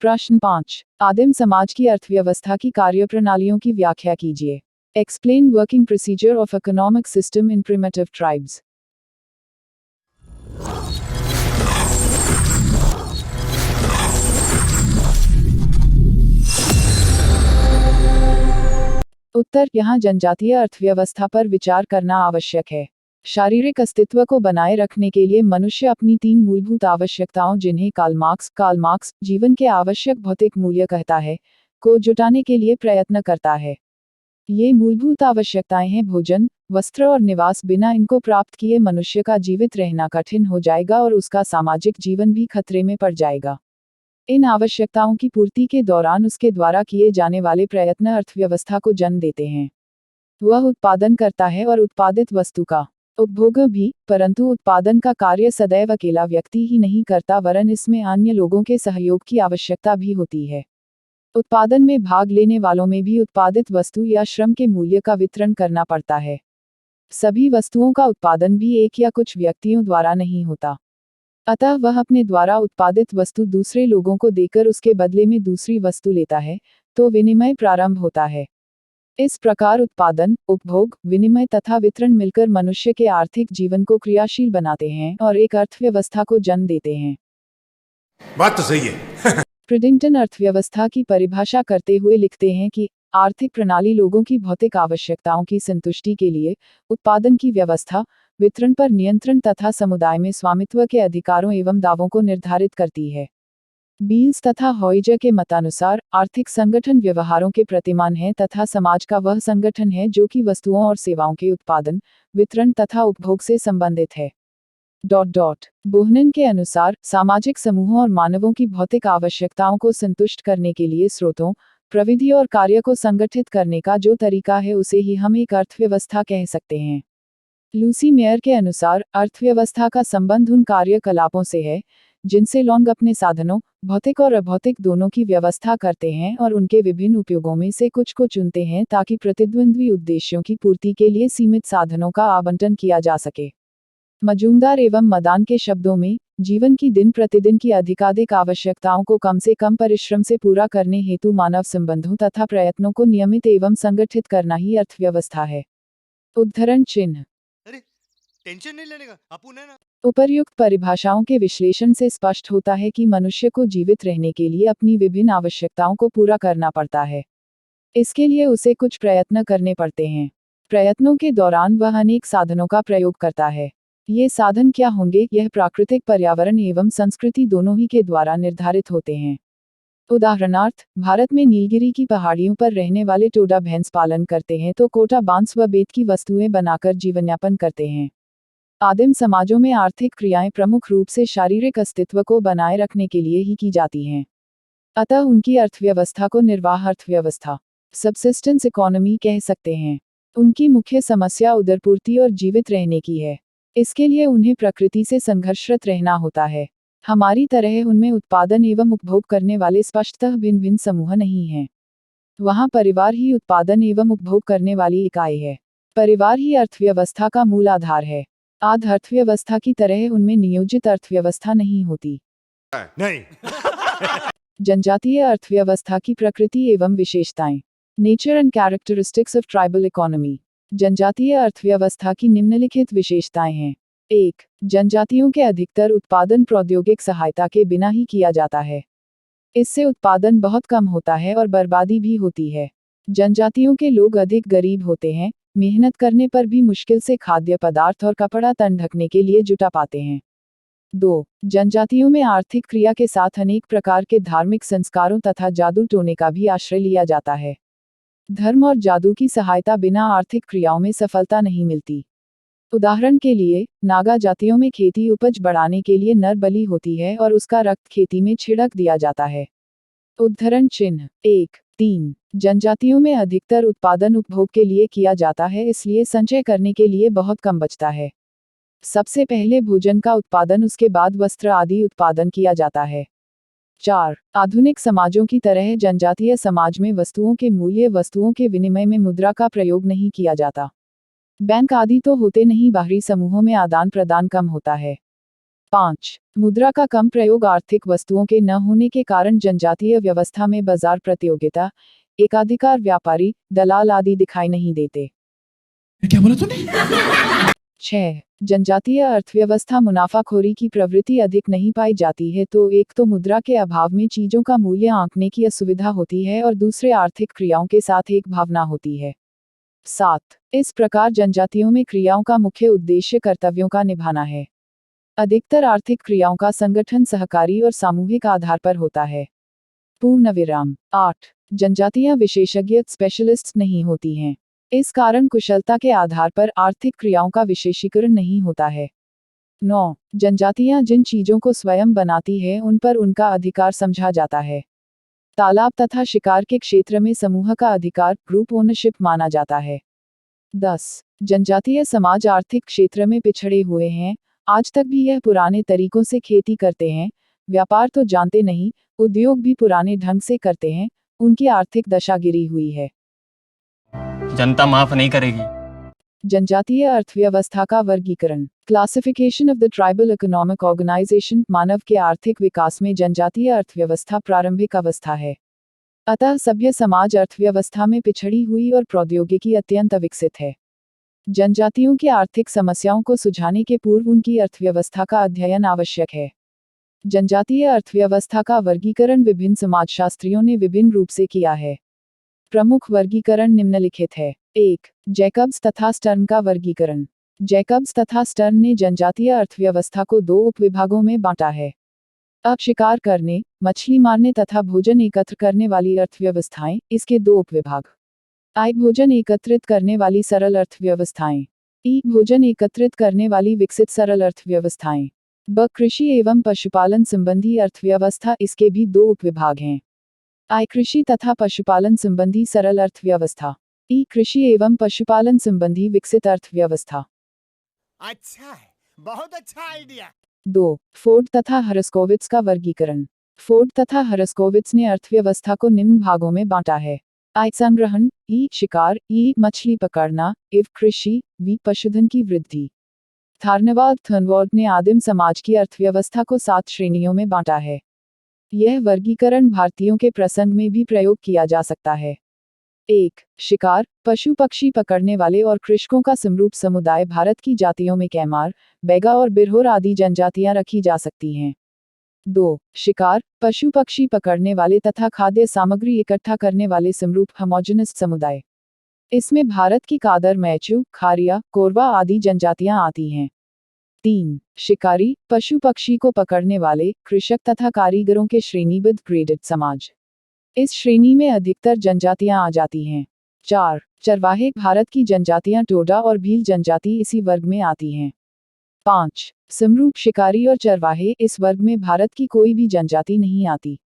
प्रश्न 5। आदिम समाज की अर्थव्यवस्था की कार्यप्रणालियों की व्याख्या कीजिए। Explain working procedure of economic system in primitive tribes. उत्तर, यहाँ जनजातीय अर्थव्यवस्था पर विचार करना आवश्यक है। शारीरिक अस्तित्व को बनाए रखने के लिए मनुष्य अपनी 3 मूलभूत आवश्यकताओं, जिन्हें कार्ल मार्क्स जीवन के आवश्यक भौतिक मूल्य कहता है, को जुटाने के लिए प्रयत्न करता है। ये मूलभूत आवश्यकताएं हैं भोजन, वस्त्र और निवास। बिना इनको प्राप्त किए मनुष्य का जीवित रहना कठिन हो जाएगा और उसका सामाजिक जीवन भी खतरे में पड़ जाएगा। इन आवश्यकताओं की पूर्ति के दौरान उसके द्वारा किए जाने वाले प्रयत्न अर्थव्यवस्था को जन्म देते हैं। वह उत्पादन करता है और उत्पादित वस्तु का उपभोग भी, परंतु उत्पादन का कार्य सदैव अकेला व्यक्ति ही नहीं करता, वरन इसमें अन्य लोगों के सहयोग की आवश्यकता भी होती है। उत्पादन में भाग लेने वालों में भी उत्पादित वस्तु या श्रम के मूल्य का वितरण करना पड़ता है। सभी वस्तुओं का उत्पादन भी एक या कुछ व्यक्तियों द्वारा नहीं होता, अतः वह अपने द्वारा उत्पादित वस्तु दूसरे लोगों को देकर उसके बदले में दूसरी वस्तु लेता है, तो विनिमय प्रारंभ होता है। इस प्रकार उत्पादन, उपभोग, विनिमय तथा वितरण मिलकर मनुष्य के आर्थिक जीवन को क्रियाशील बनाते हैं और एक अर्थव्यवस्था को जन्म देते हैं। बात तो सही है। प्रिडिंगटन अर्थव्यवस्था की परिभाषा करते हुए लिखते हैं कि आर्थिक प्रणाली लोगों की भौतिक आवश्यकताओं की संतुष्टि के लिए उत्पादन की व्यवस्था, वितरण पर नियंत्रण तथा समुदाय में स्वामित्व के अधिकारों एवं दावों को निर्धारित करती है। बील्स तथा हॉइजर के मतानुसार आर्थिक संगठन व्यवहारों के प्रतिमान है तथा समाज का वह संगठन है जो कि वस्तुओं और सेवाओं के उत्पादन, वितरण तथा उपभोग से संबंधित है। बोहनन के अनुसार सामाजिक समूहों और मानवों की भौतिक आवश्यकताओं को संतुष्ट करने के लिए स्रोतों, प्रविधि और कार्य को संगठित करने का जो तरीका है उसे ही हम एक अर्थव्यवस्था कह सकते हैं। लूसी मेयर के अनुसार अर्थव्यवस्था का संबंध उन कार्यकलापों से है जिनसे लोग अपने साधनों, भौतिक और अभौतिक दोनों की व्यवस्था करते हैं और उनके विभिन्न उपयोगों में से कुछ को चुनते हैं ताकि प्रतिद्वंद्वी उद्देश्यों की पूर्ति के लिए सीमित साधनों का आवंटन किया जा सके। मजूमदार एवं मदान के शब्दों में, जीवन की दिन प्रतिदिन की अधिकाधिक आवश्यकताओं को कम से कम परिश्रम से पूरा करने हेतु मानव संबंधों तथा प्रयत्नों को नियमित एवं संगठित करना ही अर्थव्यवस्था है। उद्धरण चिन्ह। अरे टेंशन नहीं लेने का, अपुन है ना। उपर्युक्त परिभाषाओं के विश्लेषण से स्पष्ट होता है कि मनुष्य को जीवित रहने के लिए अपनी विभिन्न आवश्यकताओं को पूरा करना पड़ता है। इसके लिए उसे कुछ प्रयत्न करने पड़ते हैं। प्रयत्नों के दौरान वह अनेक साधनों का प्रयोग करता है। ये साधन क्या होंगे, यह प्राकृतिक पर्यावरण एवं संस्कृति दोनों ही के द्वारा निर्धारित होते हैं। उदाहरणार्थ, भारत में नीलगिरी की पहाड़ियों पर रहने वाले टोडा भैंस पालन करते हैं तो कोटा बांस व बेत की वस्तुएं बनाकर जीवनयापन करते हैं। आदिम समाजों में आर्थिक क्रियाएं प्रमुख रूप से शारीरिक अस्तित्व को बनाए रखने के लिए ही की जाती हैं। अतः उनकी अर्थव्यवस्था को निर्वाह अर्थव्यवस्था, सबसिस्टेंस इकोनॉमी कह सकते हैं। उनकी मुख्य समस्या उदरपूर्ति और जीवित रहने की है। इसके लिए उन्हें प्रकृति से संघर्षरत रहना होता है। हमारी तरह उनमें उत्पादन एवं उपभोग करने वाले स्पष्टतः भिन्न भिन्न समूह नहीं हैं। वहाँ परिवार ही उत्पादन एवं उपभोग करने वाली इकाई है। परिवार ही अर्थव्यवस्था का मूल आधार है। आध अर्थव्यवस्था की तरह उनमें नियोजित अर्थव्यवस्था नहीं होती। नहीं। जनजातीय अर्थव्यवस्था की प्रकृति एवं विशेषताएं। Nature and characteristics of tribal economy. जनजातीय अर्थव्यवस्था की निम्नलिखित विशेषताएं हैं। 1. जनजातियों के अधिकतर उत्पादन प्रौद्योगिक सहायता के बिना ही किया जाता है। इससे उत्पादन बहुत कम होता है और बर्बादी भी होती है। जनजातियों के लोग अधिक गरीब होते हैं, मेहनत करने पर भी मुश्किल से खाद्य पदार्थ और कपड़ा तन ढकने के लिए जुटा पाते हैं। 2. जनजातियों में आर्थिक क्रिया के साथ अनेक प्रकार के धार्मिक संस्कारों तथा जादू टोने का भी आश्रय लिया जाता है। धर्म और जादू की सहायता बिना आर्थिक क्रियाओं में सफलता नहीं मिलती। उदाहरण के लिए, नागा जातियों में खेती उपज बढ़ाने के लिए नर बलि होती है और उसका रक्त खेती में छिड़क दिया जाता है। उद्धरण चिन्ह। 1-3 जनजातियों में अधिकतर उत्पादन उपभोग के लिए किया जाता है, इसलिए संचय करने के लिए बहुत कम बचता है। सबसे पहले भोजन का उत्पादन, उसके बाद वस्त्र आदि उत्पादन किया जाता है। 4. आधुनिक समाजों की तरह जनजातीय समाज में वस्तुओं के मूल्य, वस्तुओं के विनिमय में मुद्रा का प्रयोग नहीं किया जाता। बैंक आदि तो होते नहीं, बाहरी समूहों में आदान प्रदान कम होता है। 5. मुद्रा का कम प्रयोग आर्थिक वस्तुओं के न होने के कारण जनजातीय व्यवस्था में बाजार प्रतियोगिता, एकाधिकार, व्यापारी, दलाल आदि दिखाई नहीं देते। क्या बोला तूने? 6. जनजातीय अर्थव्यवस्था मुनाफाखोरी की प्रवृत्ति अधिक नहीं पाई जाती है, तो एक तो मुद्रा के अभाव में चीजों का मूल्य आंकने की असुविधा होती है और दूसरे आर्थिक क्रियाओं के साथ एक भावना होती है। 7. इस प्रकार जनजातियों में क्रियाओं का मुख्य उद्देश्य कर्तव्यों का निभाना है। अधिकतर आर्थिक क्रियाओं का संगठन सहकारी और सामूहिक आधार पर होता है। पूर्ण विराम। 8. जनजातियां विशेषज्ञ स्पेशलिस्ट नहीं होती हैं। इस कारण कुशलता के आधार पर आर्थिक क्रियाओं का विशेषीकरण नहीं होता है। 9. जनजातियां जिन चीजों को स्वयं बनाती है उन पर उनका अधिकार समझा जाता है। तालाब तथा शिकार के क्षेत्र में समूह का अधिकार, ग्रुप ओनरशिप, माना जाता है। 10. जनजातीय समाज आर्थिक क्षेत्र में पिछड़े हुए हैं। आज तक भी यह पुराने तरीकों से खेती करते हैं, व्यापार तो जानते नहीं, उद्योग भी पुराने ढंग से करते हैं, उनकी आर्थिक दशा गिरी हुई है। जनता माफ नहीं करेगी। जनजातीय अर्थव्यवस्था का वर्गीकरण। Classification of the tribal economic organisation. मानव के आर्थिक विकास में जनजातीय अर्थव्यवस्था प्रारंभिक अवस्था है। अतः सभ्य समाज अर्थव्यवस्था में पिछड़ी हुई और प्रौद्योगिकी अत्यंत विकसित है। जनजातियों की आर्थिक समस्याओं को सुझाने के पूर्व उनकी अर्थव्यवस्था का अध्ययन आवश्यक है। जनजातीय अर्थव्यवस्था का वर्गीकरण विभिन्न समाजशास्त्रियों ने विभिन्न रूप से किया है। प्रमुख वर्गीकरण निम्नलिखित है। 1. जैकब्स तथा स्टर्न का वर्गीकरण। जैकब्स तथा स्टर्न ने जनजातीय अर्थव्यवस्था को 2 उपविभागों में बांटा है। अब शिकार करने, मछली मारने तथा भोजन एकत्र करने वाली अर्थव्यवस्थाएं, इसके 2 उपविभाग। आई भोजन एकत्रित करने वाली सरल अर्थव्यवस्थाएं। ई भोजन एकत्रित करने वाली विकसित सरल अर्थव्यवस्थाएं। ब कृषि एवं पशुपालन संबंधी अर्थव्यवस्था, इसके भी 2 उपविभाग हैं। आई कृषि तथा पशुपालन संबंधी सरल अर्थव्यवस्था। ई कृषि एवं पशुपालन संबंधी विकसित अर्थव्यवस्था। अच्छा है, बहुत अच्छा आइडिया। 2. फोर्ड तथा हरस्कोविट्स का वर्गीकरण। फोर्ड तथा हरस्कोविट्स ने अर्थव्यवस्था को निम्न भागों में बांटा है। आई संग्रहण, ई शिकार, ई मछली पकड़ना, इव कृषि, वी पशुधन की वृद्धि। थार्नवाल्ड थर्नवाल्ड ने आदिम समाज की अर्थव्यवस्था को 7 श्रेणियों में बांटा है। यह वर्गीकरण भारतीयों के प्रसंग में भी प्रयोग किया जा सकता है। 1. शिकार, पशु पक्षी पकड़ने वाले और कृषकों का समरूप समुदाय। भारत की जातियों में कैमार, बैगा और बिरहोर आदि जनजातियां रखी जा सकती हैं। 2. शिकार, पशु पक्षी पकड़ने वाले तथा खाद्य सामग्री इकट्ठा करने वाले समरूप होमोजेनस समुदाय। इसमें भारत की कादर, मैचू, खारिया, कोरवा आदि जनजातियां आती हैं। 3. शिकारी, पशु पक्षी को पकड़ने वाले, कृषक तथा कारीगरों के श्रेणीबद्ध ग्रेडेड समाज। इस श्रेणी में अधिकतर जनजातियां आ जाती हैं। 4. चरवाहे, भारत की जनजातियां टोडा और भील जनजाति इसी वर्ग में आती हैं। 5. समरूप शिकारी और चरवाहे, इस वर्ग में भारत की कोई भी जनजाति नहीं आती।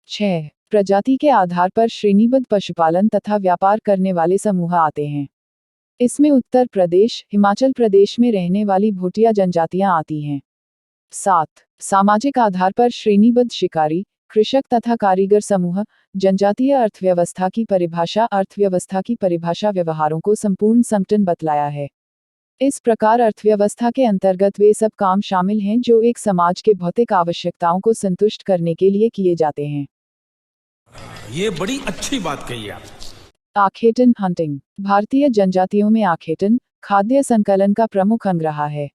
6. प्रजाति के आधार पर श्रेणीबद्ध पशुपालन तथा व्यापार करने वाले समूह आते हैं। इसमें उत्तर प्रदेश, हिमाचल प्रदेश में रहने वाली भोटिया जनजातियां आती हैं। 7. सामाजिक आधार पर श्रेणीबद्ध शिकारी, कृषक तथा कारीगर समूह। जनजातीय अर्थव्यवस्था की परिभाषा। अर्थव्यवस्था की परिभाषा व्यवहारों को संपूर्ण संगठन बतलाया है। इस प्रकार अर्थव्यवस्था के अंतर्गत वे सब काम शामिल हैं जो एक समाज के भौतिक आवश्यकताओं को संतुष्ट करने के लिए किए जाते हैं। ये बड़ी अच्छी बात कही आप। आखेटन हंटिंग। भारतीय जनजातियों में आखेटन, खाद्य संकलन का प्रमुख अंग रहा है।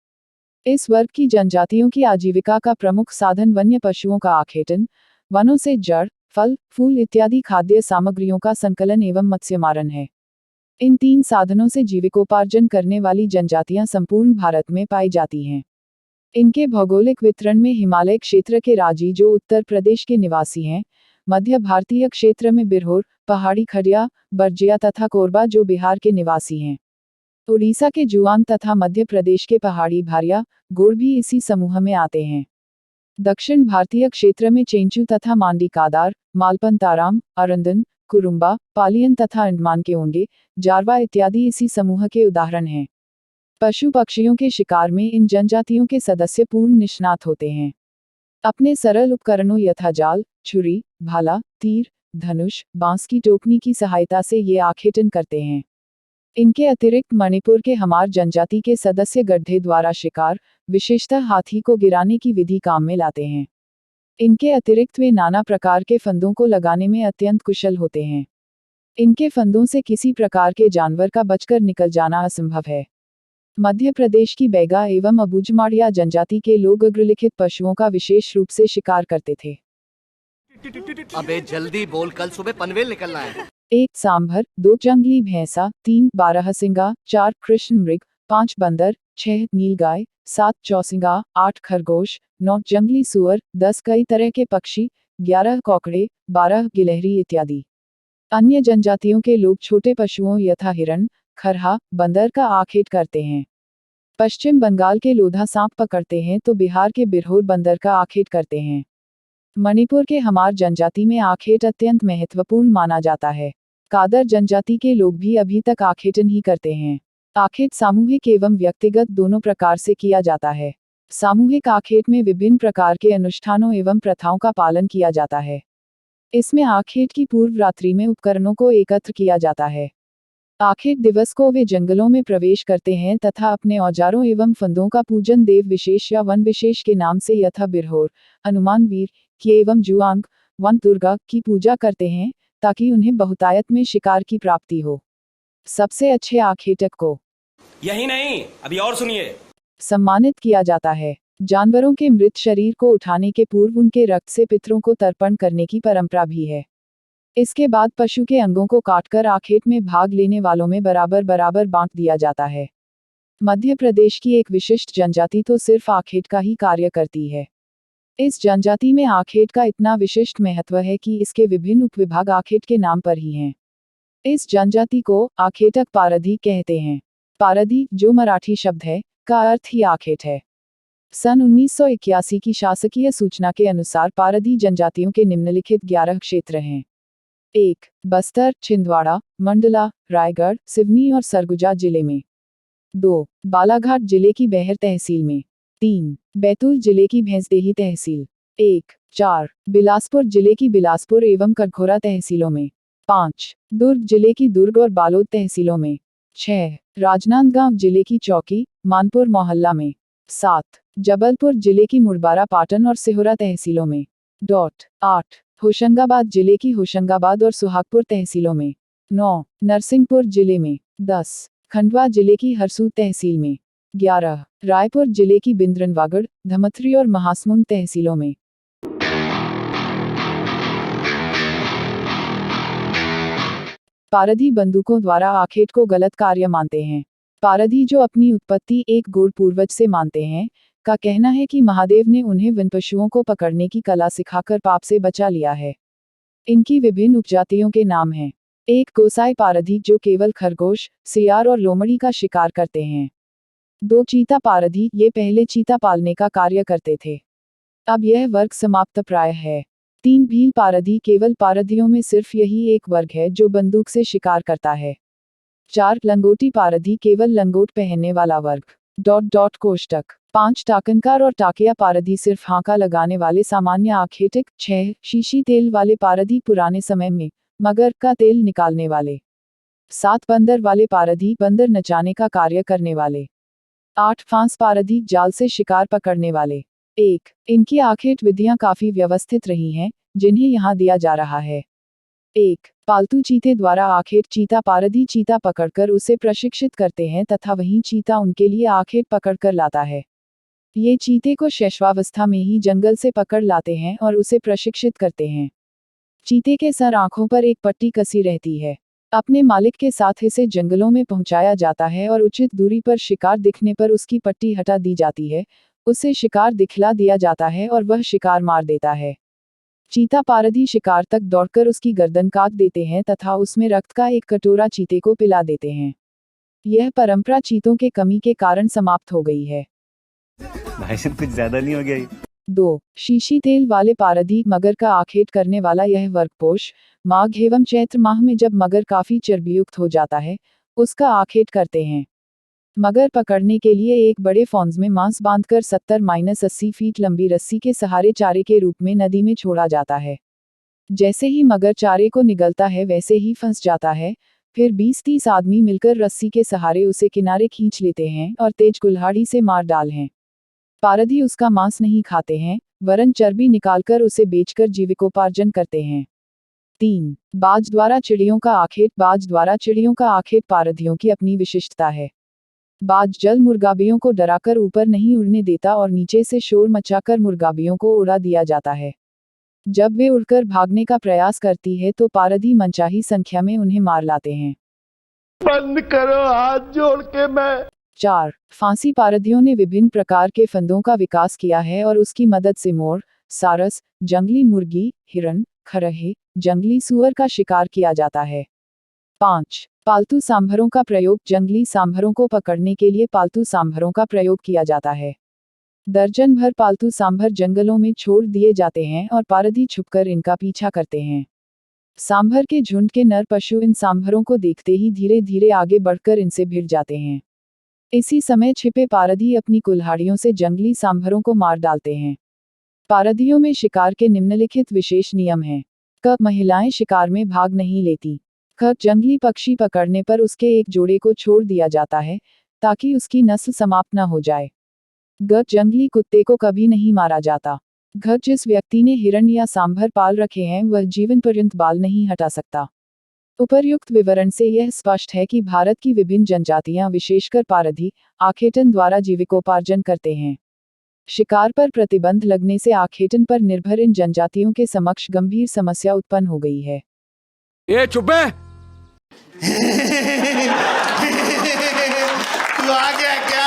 इस वर्ग की जनजातियों की आजीविका का प्रमुख साधन वन्य पशुओं का आखेटन, वनों से जड़, फल, फूल इत्यादि खाद्य सामग्रियों का संकलन एवं मत्स्यमारण है। इन 3 साधनों से जीविकोपार्जन करने वाली जनजातियां संपूर्ण भारत में पाई जाती हैं। इनके भौगोलिक वितरण में हिमालय क्षेत्र के राजी जो उत्तर प्रदेश के निवासी हैं, मध्य भारतीय क्षेत्र में बिरहोर, पहाड़ी खड़िया, बरजिया तथा कोरबा जो बिहार के निवासी हैं। उड़ीसा के जुआंग तथा मध्य प्रदेश के पहाड़ी भारिया, गोर भी इसी समूह में आते हैं। दक्षिण भारतीय क्षेत्र में चेंचू तथा मांडी कादार, मालपंताराम, अरंदन, कुरुम्बा, पालियन तथा अंडमान के ओंगे, जारवा इत्यादि इसी समूह के उदाहरण हैं। पशु पक्षियों के शिकार में इन जनजातियों के सदस्य पूर्ण निष्णात होते हैं। अपने सरल उपकरणों यथा जाल, छुरी, भाला, तीर, धनुष, बांस की टोकनी की सहायता से ये आखेटन करते हैं। इनके अतिरिक्त मणिपुर के हमार जनजाति के सदस्य गड्ढे द्वारा शिकार, विशेषतः हाथी को गिराने की विधि काम में लाते हैं। इनके अतिरिक्त वे नाना प्रकार के फंदों को लगाने में अत्यंत कुशल होते हैं। इनके फंदों से किसी प्रकार के जानवर का बचकर निकल जाना असंभव है। मध्य प्रदेश की बैगा एवं अबूझमाड़िया जनजाति के लोग अग्रलिखित पशुओं का विशेष रूप से शिकार करते थे। अबे जल्दी बोल, कल सुबह पनवेल निकलना है। 1 सांभर, 2 जंगली भैंसा, 3 बारहसिंगा, 4 कृष्ण मृग, 5 बंदर, 6 नीलगाय, 7 चौसिंगा, 8 खरगोश, 9 जंगली सुअर, 10 कई तरह के पक्षी, 11 कौकड़े, 12 गिलहरी इत्यादि। अन्य जनजातियों के लोग छोटे पशुओं यथा हिरण, खरहा, बंदर का आखेट करते हैं। पश्चिम बंगाल के लोधा सांप पकड़ते हैं तो बिहार के बिरहोर बंदर का आखेट करते हैं। मणिपुर के हमार जनजाति में आखेट अत्यंत महत्वपूर्ण माना जाता है। कादर जनजाति के लोग भी अभी तक आखेटन ही करते हैं। आखेट सामूहिक एवं व्यक्तिगत दोनों प्रकार से किया जाता है। सामूहिक आखेट में विभिन्न प्रकार के अनुष्ठानों एवं प्रथाओं का पालन किया जाता है। इसमें आखेट की पूर्व रात्रि में उपकरणों को एकत्र किया जाता है। आखेट दिवस को वे जंगलों में प्रवेश करते हैं तथा अपने औजारों एवं फंदों का पूजन देव विशेष या वन विशेष के नाम से यथा बिरहोर, हनुमान वीर की एवं जुआंग, वन दुर्गा की पूजा करते हैं ताकि उन्हें बहुतायत में शिकार की प्राप्ति हो। सबसे अच्छे आखेटक को यही नहीं, अभी और सुनिए। सम्मानित किया जाता है। जानवरों के मृत शरीर को उठाने के पूर्व उनके रक्त से पितरों को तर्पण करने की परंपरा भी है। इसके बाद पशु के अंगों को काटकर आखेट में भाग लेने वालों में बराबर बराबर बांट दिया जाता है। मध्य प्रदेश की एक विशिष्ट जनजाति तो सिर्फ आखेट का ही कार्य करती है। इस जनजाति में आखेट का इतना विशिष्ट महत्व है कि इसके विभिन्न उपविभाग आखेट के नाम पर ही हैं। इस जनजाति को आखेटक पारधी कहते हैं। पारधी, जो मराठी शब्द है, का अर्थ ही आखेट है। सन 1981 की शासकीय सूचना के अनुसार पारधी जनजातियों के निम्नलिखित 11 क्षेत्र हैं। 1. बस्तर, छिंदवाड़ा, मंडला, रायगढ़, सिवनी और सरगुजा जिले में। 2. बालाघाट जिले की बेहर तहसील में। 3. बैतूल जिले की भैंसदेही तहसील। 1. 4. बिलासपुर जिले की बिलासपुर एवं कटघोरा तहसीलों में। 5. दुर्ग जिले की दुर्ग और बालोद तहसीलों में। 6. राजनांदगांव जिले की चौकी, मानपुर मोहल्ला में। 7. जबलपुर जिले की मुड़बारा पाटन और सिहोरा तहसीलों में। 8. होशंगाबाद जिले की होशंगाबाद और सुहागपुर तहसीलों में। 9. नरसिंहपुर जिले में। 10. खंडवा जिले की हरसूद तहसील में। 11. रायपुर जिले की बिंद्रनवागढ़, धमतरी और महासमुंद तहसीलों में। पारधी बंदूकों द्वारा आखेट को गलत कार्य मानते हैं। पारधी, जो अपनी उत्पत्ति एक गूढ़ पूर्वज से मानते हैं, का कहना है कि महादेव ने उन्हें वन पशुओं को पकड़ने की कला सिखाकर पाप से बचा लिया है। इनकी विभिन्न उपजातियों के नाम हैं। 1. गोसाई पारधी, जो केवल खरगोश, सियार और लोमड़ी का शिकार करते हैं। 2. चीता पारधी, ये पहले चीता पालने का कार्य करते थे। अब यह वर्ग समाप्त प्राय है। 3. भील पारधी, केवल पारधियों में सिर्फ यही एक वर्ग है जो बंदूक से शिकार करता है। 4. लंगोटी पारधी, केवल लंगोट पहनने वाला वर्ग। कोष्टक। 5. टाकनकार और टाकिया पारधी, सिर्फ हांका लगाने वाले सामान्य आखेटक। 6. शीशी तेल वाले पारधी, पुराने समय में मगर का तेल निकालने वाले। 7. बंदर वाले पारधी, बंदर नचाने का कार्य करने वाले। 8. फांस पारधी, जाल से शिकार पकड़ने वाले। 1. इनकी आखेट विधियां काफी व्यवस्थित रही हैं, जिन्हें यहाँ दिया जा रहा है। 1. पालतू चीते द्वारा आखेट। चीता पारधी चीता पकड़कर उसे प्रशिक्षित करते हैं तथा वहीं चीता उनके लिए आखेट पकड़कर लाता है। ये चीते को शैशवावस्था में ही जंगल से पकड़ लाते हैं और उसे प्रशिक्षित करते हैं। चीते के सर आंखों पर एक पट्टी कसी रहती है। अपने मालिक के साथ इसे जंगलों में पहुंचाया जाता है और उचित दूरी पर शिकार दिखने पर उसकी पट्टी हटा दी जाती है, उसे शिकार दिखला दिया जाता है और वह शिकार मार देता है। चीता पारधी शिकार तक दौड़कर उसकी गर्दन काट देते हैं तथा उसमें रक्त का एक कटोरा चीते को पिला देते हैं। यह परंपरा चीतों के कमी के कारण समाप्त हो गई है। भाई साहब कुछ ज्यादा नहीं हो गया ये? 2. शीशी तेल वाले पारधी, मगर का आखेट करने वाला यह वर्ग पोष, माघ एवं चैत्र माह में जब मगर काफी चर्बीयुक्त हो जाता है, उसका आखेट करते हैं। मगर पकड़ने के लिए एक बड़े फौंज में मांस बांधकर 70-80 फीट लंबी रस्सी के सहारे चारे के रूप में नदी में छोड़ा जाता है। जैसे ही मगर चारे को निगलता है वैसे ही फंस जाता है, फिर 20-30 आदमी मिलकर रस्सी के सहारे उसे किनारे खींच लेते हैं और तेज कुल्हाड़ी से मार डाल हैं। पारधी उसका मांस नहीं खाते हैं, वरन चर्बी निकालकर उसे बेचकर जीविकोपार्जन करते हैं। 3. बाज द्वारा चिड़ियों का आखेट। बाज द्वारा चिड़ियों का आखेट पारधियों की अपनी विशिष्टता है। बाज जल मुर्गाबियों को डराकर ऊपर नहीं उड़ने देता और नीचे से शोर मचाकर मुर्गाबियों को उड़ा दिया जाता है। जब वे उड़कर भागने का प्रयास करती है तो पारधी मनचाही संख्या में उन्हें मार लाते हैं। बंद करो हाथ जोड़ के मैं 4. फांसी। पारधियों ने विभिन्न प्रकार के फंदों का विकास किया है और उसकी मदद से मोर, सारस, जंगली मुर्गी, हिरन, खरहे, जंगली सुअर का शिकार किया जाता है। 5. पालतू सांभरों का प्रयोग। जंगली सांभरों को पकड़ने के लिए पालतू सांभरों का प्रयोग किया जाता है। दर्जन भर पालतू सांभर जंगलों में छोड़ दिए जाते हैं और पारधी छुपकर इनका पीछा करते हैं। सांभर के झुंड के नर पशु इन सांभरों को देखते ही धीरे धीरे आगे बढ़कर इनसे भिड़ जाते हैं। इसी समय छिपे पारधी अपनी कुल्हाड़ियों से जंगली सांभरों को मार डालते हैं। पारधियों में शिकार के निम्नलिखित विशेष नियम हैं। क. महिलाएं शिकार में भाग नहीं लेती। ख. जंगली पक्षी पकड़ने पर उसके एक जोड़े को छोड़ दिया जाता है ताकि उसकी नस्ल समाप्त न हो जाए। ग. जंगली कुत्ते को कभी नहीं मारा जाता। घ. जिस व्यक्ति ने हिरण या सांभर पाल रखे हैं वह जीवन पर्यंत बाल नहीं हटा सकता। उपर्युक्त विवरण से यह स्पष्ट है कि भारत की विभिन्न जनजातियां विशेषकर पारधी आखेटन द्वारा जीविकोपार्जन करते हैं। शिकार पर प्रतिबंध लगने से आखेटन पर निर्भर इन जनजातियों के समक्ष गंभीर समस्या उत्पन्न हो गई है। ये चुप है। तू आ गया क्या?